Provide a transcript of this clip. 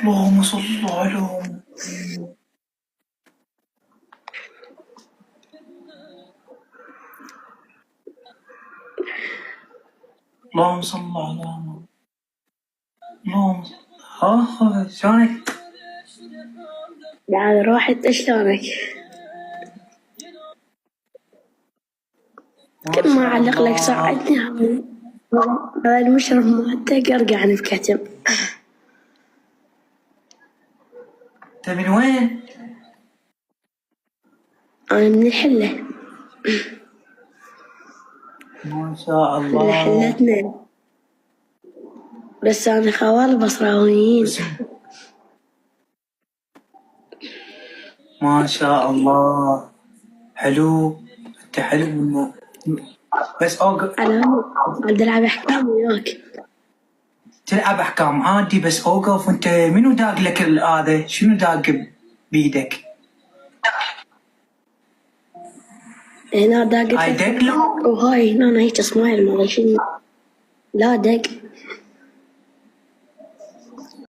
اللهم صل على محمد. اللهم صل على محمد. اللهم شلونك؟ بعد روحت شلونك؟ كل ما أعلق لك ساعدني هذا المشرف مالتك أرجع نفكتم. انت من وين؟ أنا من الحلة. ما شاء الله. حلتنا بس أنا خوال بصراويين. ما شاء الله حلو. انت حلو منه. بس اوقف. أنا عاد ألعب أحكام وياك. تلعب احكام عادي بس اوقف. انت منو داق لك هذا؟ شنو داق بيدك؟ هنا داقت هاي دق له؟ وهاي هنا هيك سمايل ما شنو. لا دق.